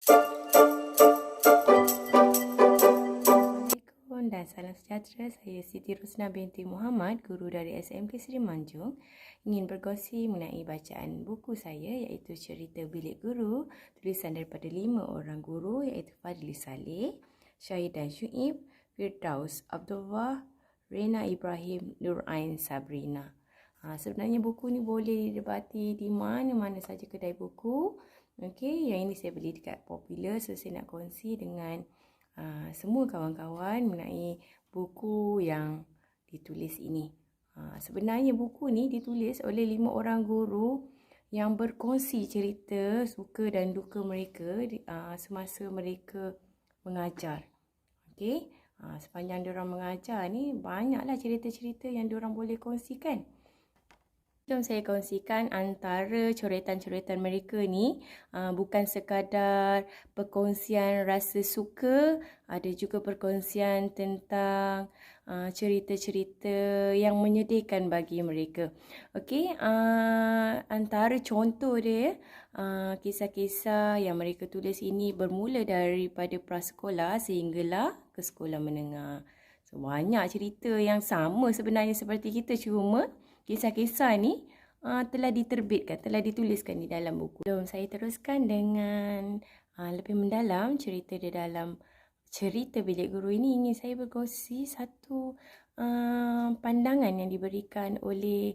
Assalamualaikum dan salam sejahtera. Saya Siti Rusna binti Muhammad, guru dari SMK Seri Manjung. Ingin berkongsi mengenai bacaan buku saya iaitu Cerita Bilik Guru, tulisan daripada 5 orang guru iaitu Fadli Saleh, Syahidan Syuib, Firdaus Abdullah, Rena Ibrahim, Nur Ain Sabrina. Sebenarnya buku ni boleh didapati di mana-mana saja kedai buku. Okey, yang ini saya beli dekat Popular, so saya nak kongsi dengan semua kawan-kawan mengenai buku yang ditulis ini. Sebenarnya buku ni ditulis oleh 5 orang guru yang berkongsi cerita suka dan duka mereka semasa mereka mengajar. Okey, sepanjang diorang mengajar ni banyaklah cerita-cerita yang diorang boleh kongsikan. Jom saya kongsikan antara coretan-coretan mereka ni bukan sekadar perkongsian rasa suka, ada juga perkongsian tentang cerita-cerita yang menyedihkan bagi mereka. Okey, antara contoh dia, kisah-kisah yang mereka tulis ini bermula daripada prasekolah sehinggalah ke sekolah menengah. So, banyak cerita yang sama sebenarnya seperti kita, cuma kisah-kisah ni telah diterbitkan, telah dituliskan di dalam buku. Jom saya teruskan dengan lebih mendalam cerita di dalam Cerita Bilik Guru ini. Ingin saya berkongsi satu pandangan yang diberikan oleh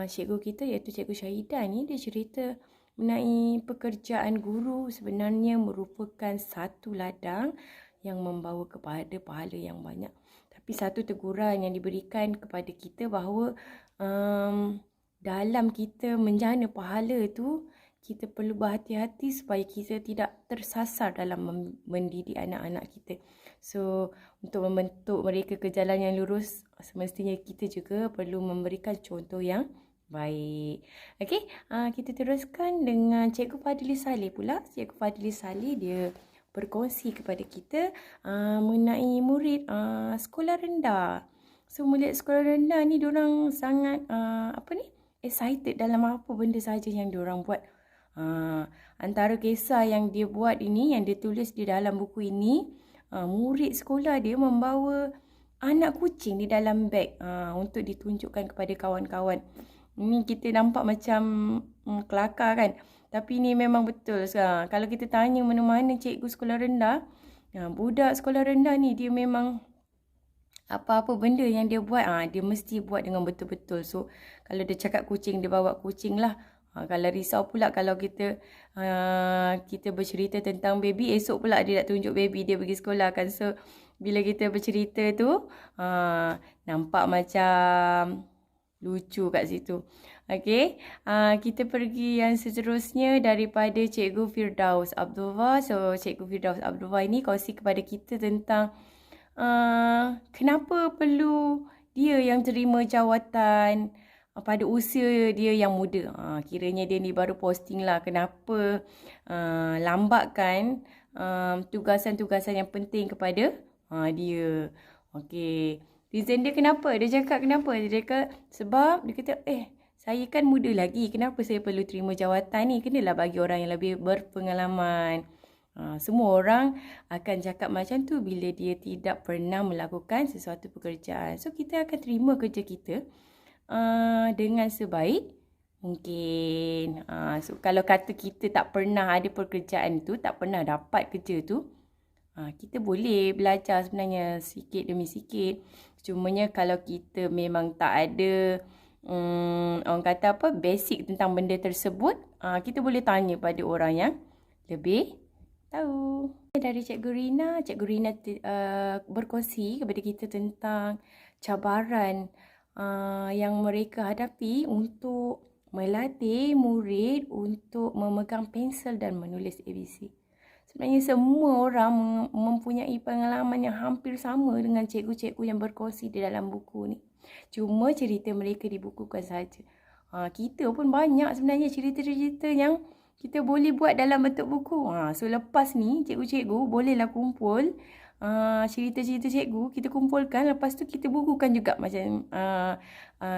cikgu kita iaitu Cikgu Syahidah ni. Dia cerita mengenai pekerjaan guru sebenarnya merupakan satu ladang yang membawa kepada pahala yang banyak. Tapi satu teguran yang diberikan kepada kita bahawa dalam kita menjana pahala tu, kita perlu berhati-hati supaya kita tidak tersasar dalam mendidik anak-anak kita. So, untuk membentuk mereka ke jalan yang lurus, semestinya kita juga perlu memberikan contoh yang baik. Okey, kita teruskan dengan Cikgu Fadli Saleh pula. Cikgu Fadli Saleh dia berkongsi kepada kita mengenai murid sekolah rendah. So, murid sekolah rendah ni diorang sangat excited dalam apa benda saja yang diorang buat. Antara kisah yang dia buat ini, yang dia tulis di dalam buku ini, murid sekolah dia membawa anak kucing di dalam beg untuk ditunjukkan kepada kawan-kawan. Ini kita nampak macam kelakar kan? Tapi ni memang betul. Kalau kita tanya mana-mana cikgu sekolah rendah, budak sekolah rendah ni dia memang apa-apa benda yang dia buat, dia mesti buat dengan betul-betul. So, kalau dia cakap kucing, dia bawa kucing lah. Kalau risau pula kalau kita bercerita tentang baby, esok pula dia nak tunjuk baby dia pergi sekolah kan. So, bila kita bercerita tu, nampak macam lucu kat situ. Okey, kita pergi yang seterusnya daripada Cikgu Firdaus Abdullah. So, Cikgu Firdaus Abdullah ini kongsi kepada kita tentang kenapa perlu dia yang terima jawatan pada usia dia yang muda. Kiranya dia ni baru posting lah. Kenapa lambatkan tugasan-tugasan yang penting kepada dia. Okey, reason dia kenapa? Dia cakap kenapa? Dia cakap sebab dia kata saya kan muda lagi. Kenapa saya perlu terima jawatan ni? Kenalah bagi orang yang lebih berpengalaman. Semua orang akan cakap macam tu bila dia tidak pernah melakukan sesuatu pekerjaan. So, kita akan terima kerja kita dengan sebaik mungkin. So, kalau kata kita tak pernah ada pekerjaan tu, tak pernah dapat kerja tu, kita boleh belajar sebenarnya sikit demi sikit. Cumanya kalau kita memang tak ada orang kata basic tentang benda tersebut, kita boleh tanya pada orang yang lebih tahu. Dari Cikgu Rina berkongsi kepada kita tentang cabaran yang mereka hadapi untuk melatih murid untuk memegang pensel dan menulis ABC. Sebenarnya semua orang mempunyai pengalaman yang hampir sama dengan cikgu-cikgu yang berkongsi di dalam buku ni. Cuma cerita mereka dibukukan saja. Kita pun banyak sebenarnya cerita-cerita yang kita boleh buat dalam bentuk buku. So, lepas ni cikgu-cikgu bolehlah kumpul cerita-cerita cikgu, kita kumpulkan. Lepas tu kita bukukan juga macam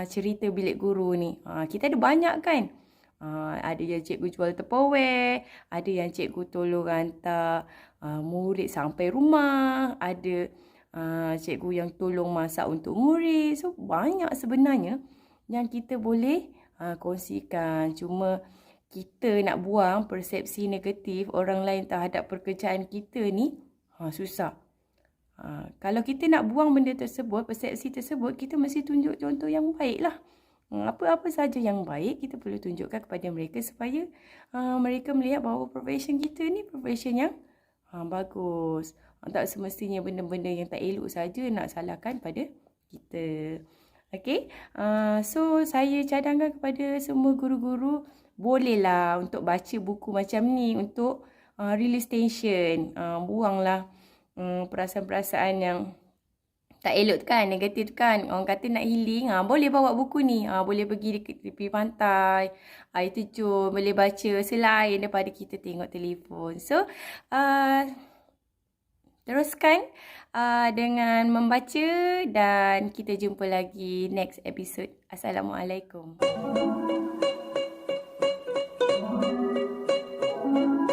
cerita Bilik Guru ni. Kita ada banyak kan. Ada yang cikgu jual Tupperware, ada yang cikgu tolong hantar murid sampai rumah, ada cikgu yang tolong masak untuk murid. So, banyak sebenarnya yang kita boleh kongsikan. Cuma kita nak buang persepsi negatif orang lain terhadap pekerjaan kita ni susah. Kalau kita nak buang benda tersebut, persepsi tersebut, kita mesti tunjuk contoh yang baik lah. Apa-apa saja yang baik, kita perlu tunjukkan kepada mereka supaya mereka melihat bahawa profession kita ni profession yang bagus. Tak semestinya benda-benda yang tak elok saja nak salahkan pada kita. Okay, so saya cadangkan kepada semua guru-guru, bolehlah untuk baca buku macam ni untuk release tension. Buanglah perasaan-perasaan yang tak elok kan, negatif kan. Orang kata nak healing, boleh bawa buku ni. Boleh pergi di tepi pantai, air terjun, boleh baca selain daripada kita tengok telefon. So, teruskan dengan membaca dan kita jumpa lagi next episode. Assalamualaikum.